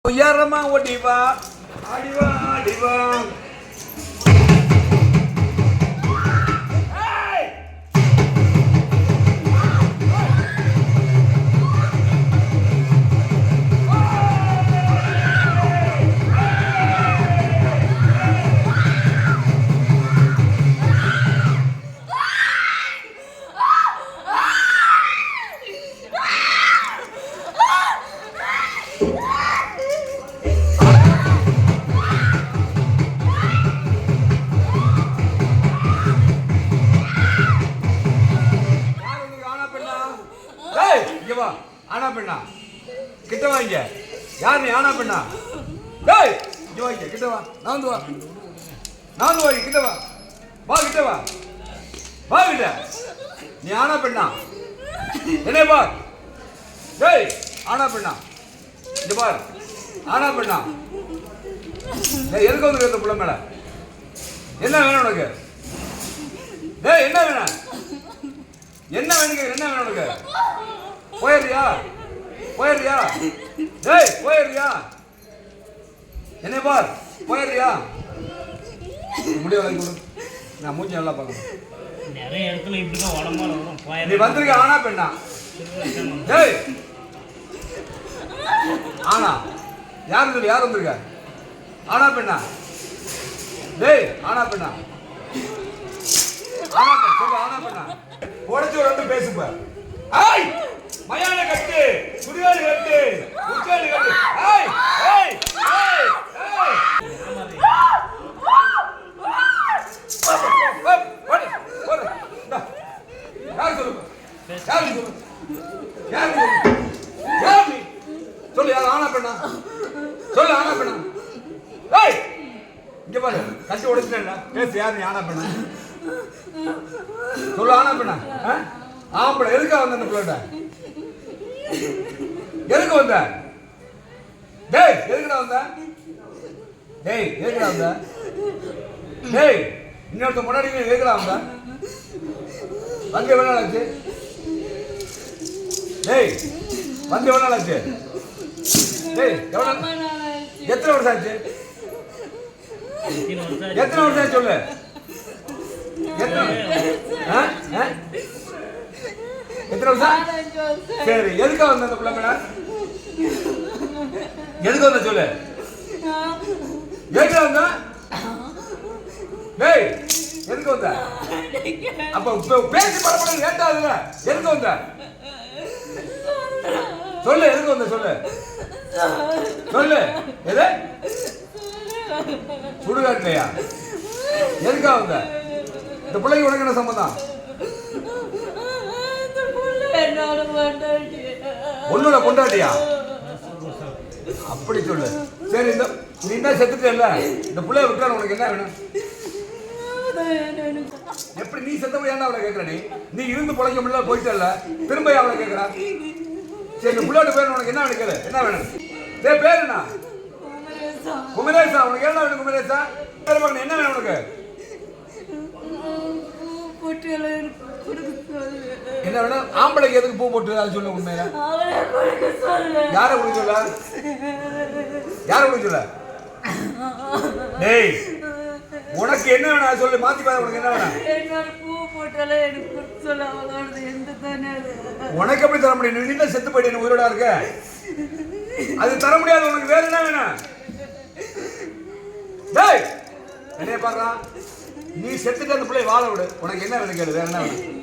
உயரமா ஓடிவா ஆடிவா ஆடிவா ஆனா பெண்ணா கிட்ட வாங்க யார் நீ ஆனா பெண்ணா டேய் இங்க வாங்க கிட்ட வா நான் வா கிட்ட வா கிட்ட வா கிட்ட நீ ஆனா பெண்ணா என்ன பா டேய் ஆனா பெண்ணா இங்க பார் ஆனா பெண்ணா டேய் எதுக்கு வந்து இந்த புள்ள மேல என்ன வேணும் உனக்கு டேய் என்ன வேணும் உனக்கு போயிடுறியா டேய் போயிடுறியா என்ன பார் போயிடுறியா முடிய வாங்கி கொடு நான் மூஞ்சி நல்லா பார்க்கணும் நிறைய இடத்துல இப்படிதான் உடம்பா வரும் நீ வந்திருக்க ஆனா பெண்ணா டேய் ஆனா யார் வந்திருக்க ஆனா பெண்ணா டேய் ஆனா பெண்ணா சொல்லு ஆனா பெண்ணா உடச்சு ஒரு ரெண்டு பேசுப்ப ஐய் மயான கட்டு சுடியாடு கட்டு உச்சாடு கட்டு ஏய் ஏய் ஏய் ஏய் சொல்லு யார் ஆனா பெண்ணா சொல்லு ஆனா பெண்ணா ஏய் இங்க பாரு கட்டி உடைச்சிட்டேன்ல பேசு யார் நீ ஆனா பெண்ணா சொல்லு ஆனா பெண்ணா ஆம்பளை எதுக்கா வந்த அந்த பிள்ளை எதுக்கு வந்த டேய் எதுக்குடா வந்த டேய் இன்னொருத்த முன்னாடி எதுக்குடா வந்த வந்து எவ்வளவு நாள் ஆச்சு டேய் வந்து எவ்வளவு நாள் ஆச்சு டேய் எத்தனை வருஷம் ஆச்சு சொல்லு எத்தனை வருஷம் சரி எதுக்கா வந்த அந்த பிள்ளை மேல எதுக்கு வந்த சொல்லு எதுக்கு வந்த டேய் எதுக்கு வந்த அப்ப பேசி படப்பட லேட் ஆகுதுல எதுக்கு வந்த சொல்லு எதுக்கு வந்த சொல்லு எது சுடுகாட்லையா எதுக்கா வந்த இந்த பிள்ளைக்கு உனக்கு என்ன சம்பந்தம் உன்னோட கொண்டாட்டியா அப்படி சொல்லு சரி இந்த நீ என்ன செத்துட்டல இந்த பிள்ளைய விட்டா உனக்கு என்ன வேணும் எப்படி நீ செத்தவ ஏன்டா அவளை கேட்கற நீ இருந்து பொழைக்க முடியல போயிட்டல திரும்ப அவளை கேட்கறா சரி இந்த பிள்ளையோட பேர் உனக்கு என்ன வேணும் என்ன வேணும் டேய் பேர் என்ன குமரேசா உனக்கு என்ன வேணும் குமரேசா என்ன வேணும் உனக்கு என்ன வேணும் ஆம்பளைக்கு எதுக்கு பூ போட்டு அதை சொல்ல உண்மையில யார கொடுக்க சொல்ல டேய் உனக்கு என்ன வேணும் சொல்லு மாத்தி பாரு உனக்கு என்ன வேணும் பூ போட்டாலே எனக்கு சொல்ல அவளோட எந்த தானே உனக்கு எப்படி தர முடியும் நீ செத்து போயிட்டு உயிரோட இருக்க அது தர முடியாது உனக்கு வேற என்ன வேணும் டேய் என்னைய பாருடா நீ செத்துட்டு அந்த பிள்ளை வாழ விடு உனக்கு என்ன வேணும் கேளு வேற என்ன வேணும்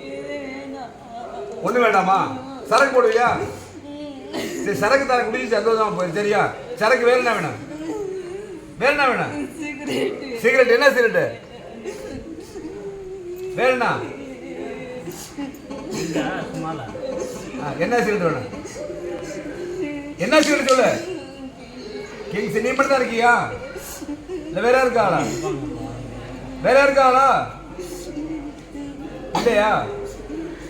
ஒண்ணு வேண்டாமா சரக்கு போடுவியா சரி சரக்கு தர குடிச்சு சந்தோஷமா போய் சரியா சரக்கு வேற என்ன வேணும் சிகரெட் என்ன சிகரெட் வேற என்ன சிகரெட் வேணும் என்ன சிகரெட் சொல்லு கிங்ஸ் நீ மட்டும் தான் இருக்கியா இல்ல வேற இருக்காளா இல்லையா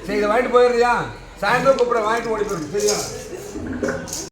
சரி இதை வாங்கிட்டு போயிடுறியா சாயந்தரம் கூப்பிட வாங்கிட்டு ஓடி போயிரு சரியா